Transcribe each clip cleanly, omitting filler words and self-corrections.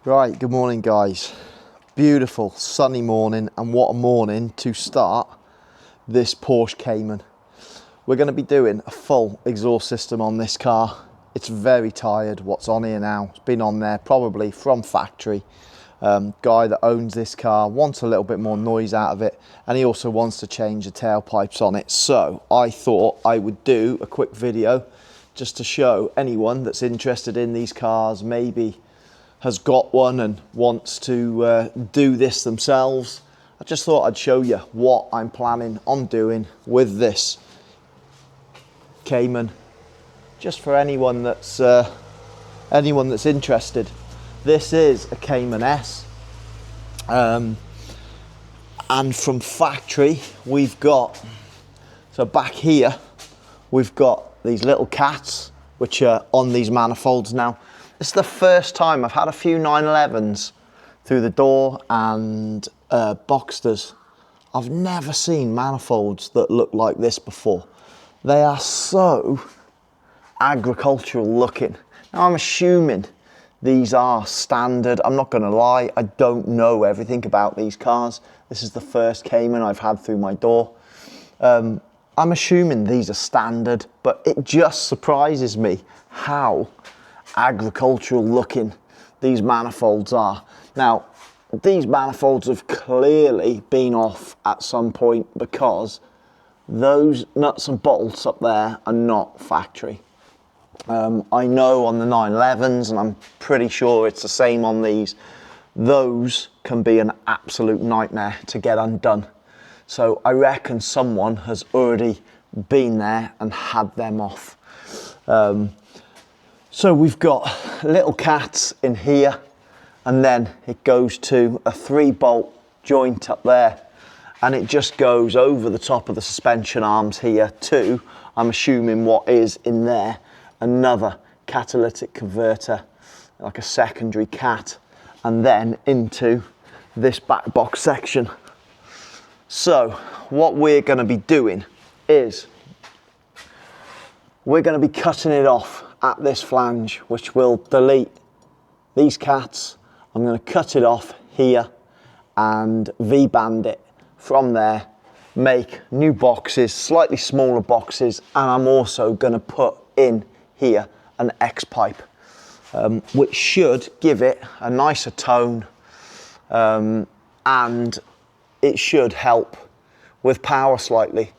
Right, good morning guys. Beautiful sunny morning, and what a morning to start this Porsche Cayman. We're going to be doing a full exhaust system on this car. It's very tired. What's on here now, it's been on there probably from factory. Guy that owns this car wants a little bit more noise out of it, and he also wants to change the tailpipes on it. So I thought I would do a quick video just to show anyone that's interested in these cars, maybe has got one and wants to do this themselves. I just thought I'd show you what I'm planning on doing with this Cayman, just for anyone that's interested. This is a Cayman S, and from factory we've got, so back here we've got these little cats which are on these manifolds. Now it's the first time I've had a few 911s through the door and Boxsters. I've never seen manifolds that look like this before. They are so agricultural looking. Now I'm assuming these are standard. I'm not gonna lie, I don't know everything about these cars. This is the first Cayman I've had through my door. I'm assuming these are standard, but it just surprises me how agricultural looking these manifolds are. Now, these manifolds have clearly been off at some point, because those nuts and bolts up there are not factory. I know on the 911s, and I'm pretty sure it's the same on these, those can be an absolute nightmare to get undone. So I reckon someone has already been there and had them off. So we've got little cats in here, and then it goes to a 3-bolt joint up there, and it just goes over the top of the suspension arms here to, I'm assuming what is in there, another catalytic converter, like a secondary cat, and then into this back box section. So what we're going to be doing is we're going to be cutting it off at this flange, which will delete these cats. I'm going to cut it off here and V-band it from there, make new boxes, slightly smaller boxes, and I'm also going to put in here an X-pipe, which should give it a nicer tone, and it should help with power slightly.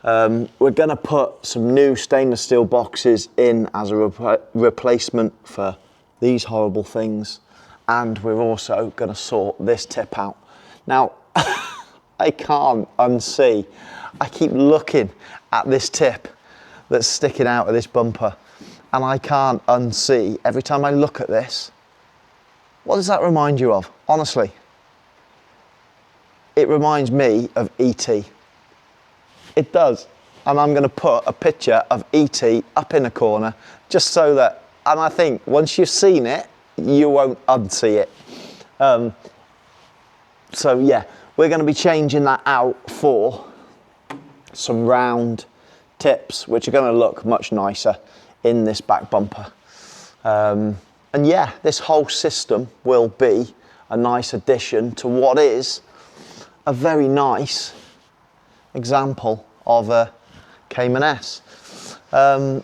We're going to put some new stainless steel boxes in as a replacement for these horrible things, and we're also going to sort this tip out. Now, I can't unsee, I keep looking at this tip that's sticking out of this bumper, and I can't unsee, every time I look at this, what does that remind you of? Honestly, it reminds me of E.T. It does, and I'm going to put a picture of E.T. up in a corner, just so that, and I think once you've seen it, you won't unsee it. So yeah, we're going to be changing that out for some round tips, which are going to look much nicer in this back bumper. And yeah, this whole system will be a nice addition to what is a very nice example of a Cayman S. Now,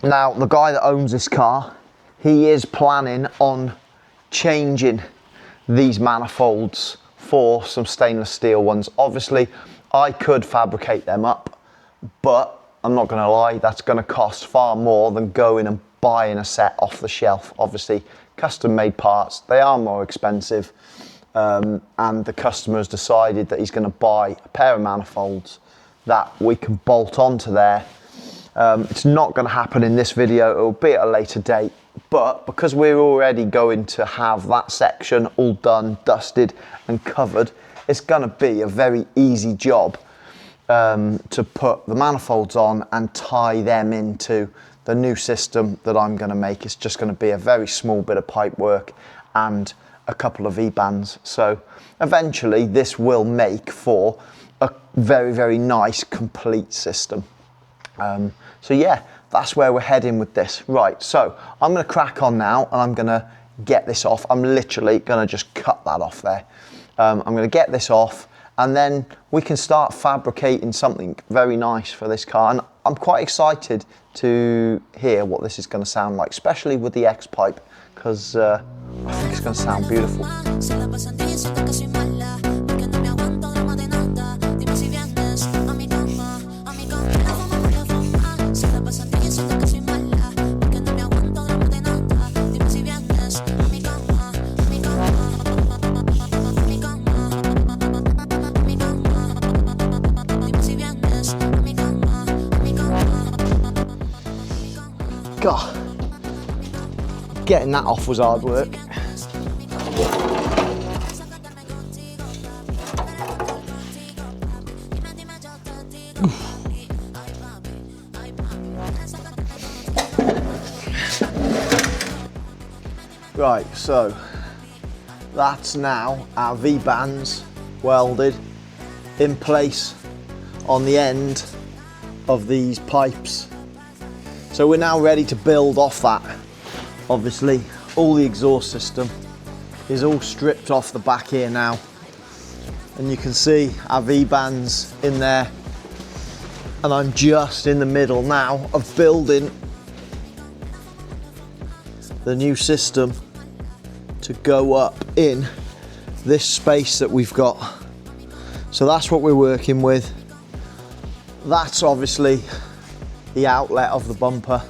the guy that owns this car, he is planning on changing these manifolds for some stainless steel ones. Obviously, I could fabricate them up, but I'm not going to lie, that's going to cost far more than going and buying a set off the shelf. Obviously, custom made parts, they are more expensive. And the customer has decided that he's going to buy a pair of manifolds that we can bolt onto there. It's not going to happen in this video, it will be at a later date, but because we're already going to have that section all done, dusted and covered, it's going to be a very easy job to put the manifolds on and tie them into the new system that I'm going to make. It's just going to be a very small bit of pipe work and a couple of V-bands. So eventually this will make for a very, very nice complete system. So yeah, that's where we're heading with this. Right, so I'm going to crack on now, and I'm going to get this off. I'm literally gonna just cut that off there. I'm gonna get this off, and then we can start fabricating something very nice for this car. And I'm quite excited to hear what this is gonna sound like, especially with the X-Pipe, because I think it's gonna sound beautiful. God, getting that off was hard work. Right, so that's now our V-bands welded in place on the end of these pipes. So we're now ready to build off that. Obviously, all the exhaust system is all stripped off the back here now. And you can see our V-bands in there. And I'm just in the middle now of building the new system to go up in this space that we've got. So that's what we're working with. That's obviously the outlet of the bumper.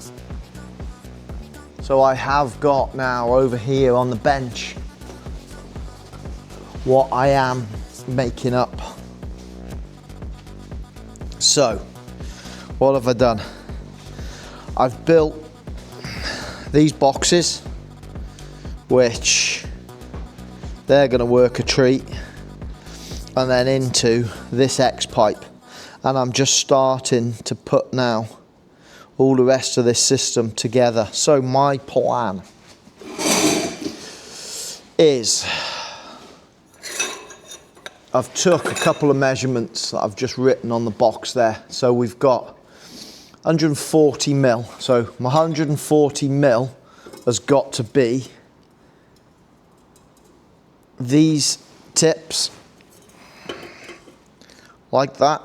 So I have got now over here on the bench what I am making up. So what have I done? I've built these boxes, which they're going to work a treat, and then into this X-pipe. And I'm just starting to put now all the rest of this system together. So my plan is, I've took a couple of measurements that I've just written on the box there. So we've got 140 mil. So my 140 mil has got to be these tips, like that,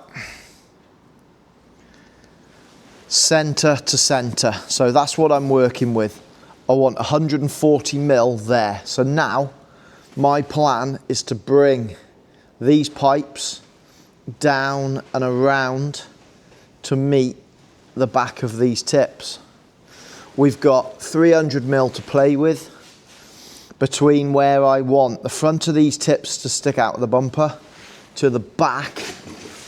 center to center. So that's what I'm working with. I want 140 mil there. So now my plan is to bring these pipes down and around to meet the back of these tips. We've got 300 mil to play with between where I want the front of these tips to stick out of the bumper to the back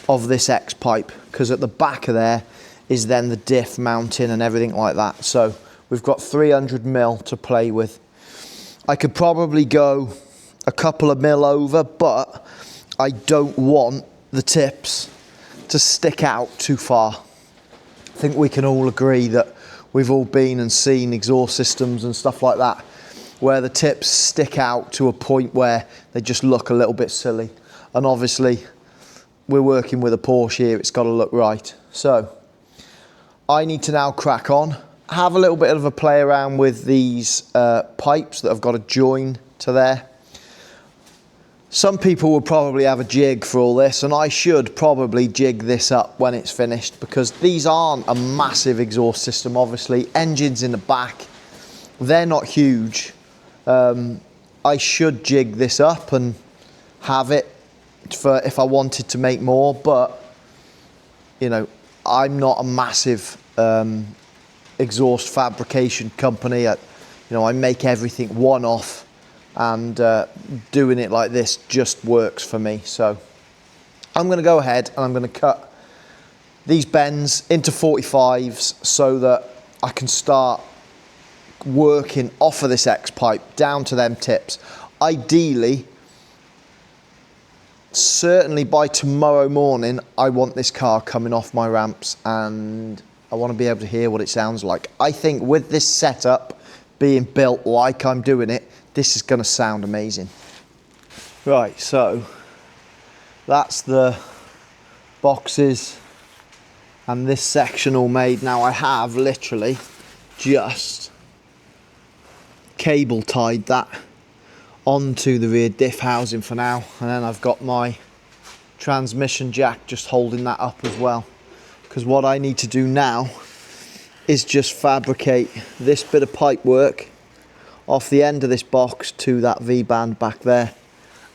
of this X-pipe, because at the back of there is then the diff mounting and everything like that. So we've got 300 mil to play with. I could probably go a couple of mil over, but I don't want the tips to stick out too far. I think we can all agree that we've all been and seen exhaust systems and stuff like that where the tips stick out to a point where they just look a little bit silly. And obviously we're working with a Porsche here, it's got to look right. So I need to now crack on, have a little bit of a play around with these pipes that I've got to join to there. Some people will probably have a jig for all this, and I should probably jig this up when it's finished, because these aren't a massive exhaust system, obviously. Engines in the back, they're not huge. I should jig this up and have it for if I wanted to make more, but you know, I'm not a massive exhaust fabrication company. I make everything one-off, and doing it like this just works for me. So I'm going to go ahead and I'm going to cut these bends into 45s so that I can start working off of this X-pipe down to them tips. Ideally, certainly by tomorrow morning, I want this car coming off my ramps, and I want to be able to hear what it sounds like. I think with this setup being built like I'm doing it, this is going to sound amazing. Right, so that's the boxes and this section all made. Now I have literally just cable tied that onto the rear diff housing for now, and then I've got my transmission jack just holding that up as well, because what I need to do now is just fabricate this bit of pipe work off the end of this box to that V-band back there,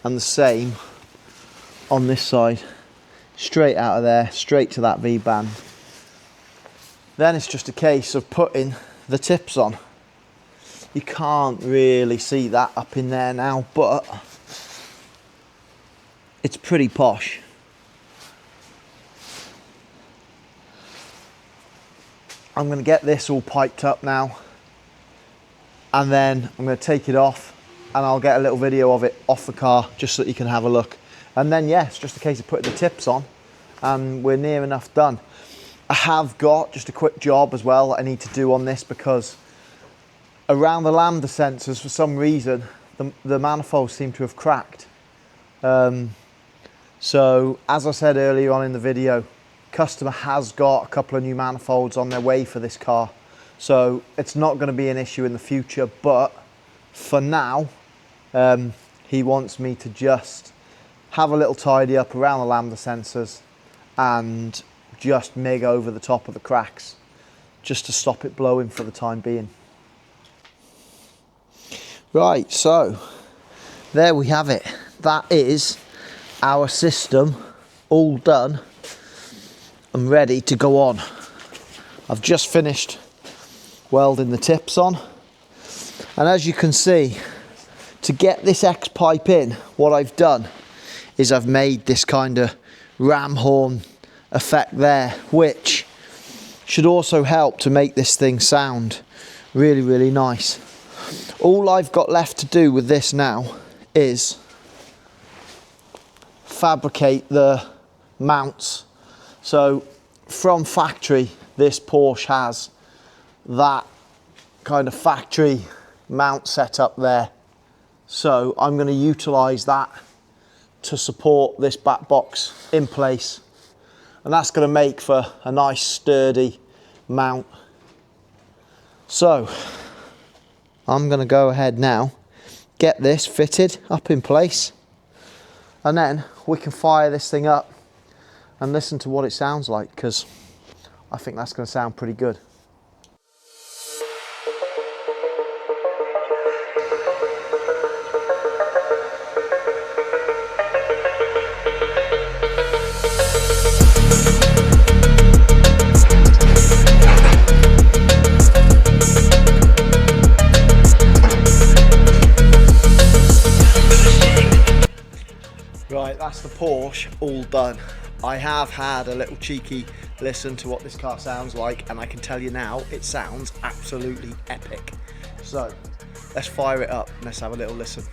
and the same on this side, straight out of there, straight to that V-band. Then it's just a case of putting the tips on. You can't really see that up in there now, but it's pretty posh. I'm going to get this all piped up now, and then I'm going to take it off, and I'll get a little video of it off the car just so that you can have a look. And then yeah, it's just a case of putting the tips on, and we're near enough done. I have got just a quick job as well that I need to do on this, because around the lambda sensors, for some reason, the manifolds seem to have cracked. So as I said earlier on in the video, customer has got a couple of new manifolds on their way for this car. So it's not going to be an issue in the future, but for now, he wants me to just have a little tidy up around the lambda sensors and just MIG over the top of the cracks, just to stop it blowing for the time being. Right, so there we have it. That is our system all done and ready to go on. I've just finished welding the tips on, and as you can see, to get this X pipe in, what I've done is I've made this kind of ram horn effect there, which should also help to make this thing sound really, really nice. All I've got left to do with this now is fabricate the mounts. So from factory, this Porsche has that kind of factory mount set up there. So I'm going to utilize that to support this back box in place. And that's going to make for a nice sturdy mount. So I'm going to go ahead now, get this fitted up in place, and then we can fire this thing up and listen to what it sounds like, because I think that's going to sound pretty good. Right, that's the Porsche all done. I have had a little cheeky listen to what this car sounds like, and I can tell you now, it sounds absolutely epic. So let's fire it up and let's have a little listen.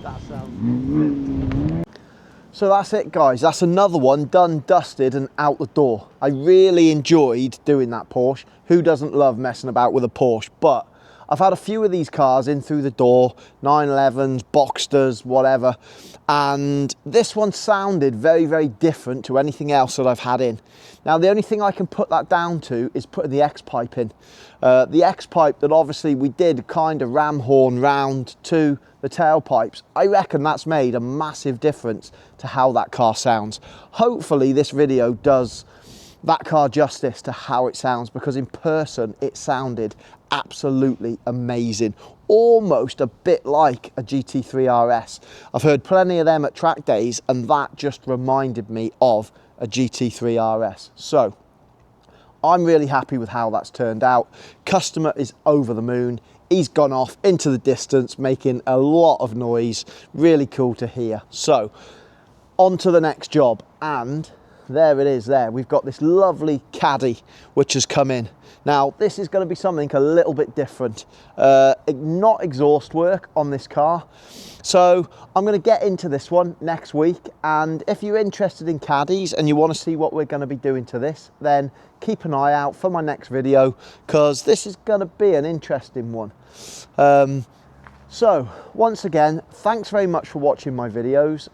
That sounds... So that's it, guys. That's another one done, dusted and out the door. I really enjoyed doing that Porsche. Who doesn't love messing about with a Porsche? But I've had a few of these cars in through the door, 911s, Boxsters, whatever, and this one sounded very, very different to anything else that I've had in. Now, the only thing I can put that down to is putting the X-pipe in. The X-pipe that obviously we did kind of ram horn round to the tailpipes. I reckon that's made a massive difference to how that car sounds. Hopefully this video does that car justice to how it sounds, because in person it sounded absolutely amazing, almost a bit like a GT3 RS. I've heard plenty of them at track days and that just reminded me of a GT3 RS. So I'm really happy with how that's turned out. Customer is over the moon. He's gone off into the distance making a lot of noise. Really cool to hear. So on to the next job, and there it is there. We've got this lovely Caddy which has come in. Now this is going to be something a little bit different. Not exhaust work on this car. So I'm going to get into this one next week, and if you're interested in Caddies and you want to see what we're going to be doing to this, then keep an eye out for my next video, because this is going to be an interesting one. So once again, thanks very much for watching my videos.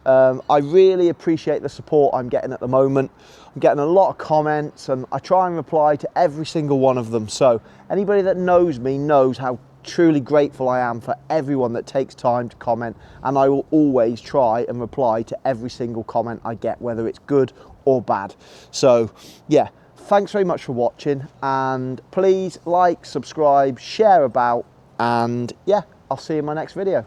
I really appreciate the support I'm getting at the moment. I'm getting a lot of comments and I try and reply to every single one of them. So anybody that knows me knows how truly grateful I am for everyone that takes time to comment, and I will always try and reply to every single comment I get, whether it's good or bad. So yeah, thanks very much for watching, and please like, subscribe, share about, and yeah, I'll see you in my next video.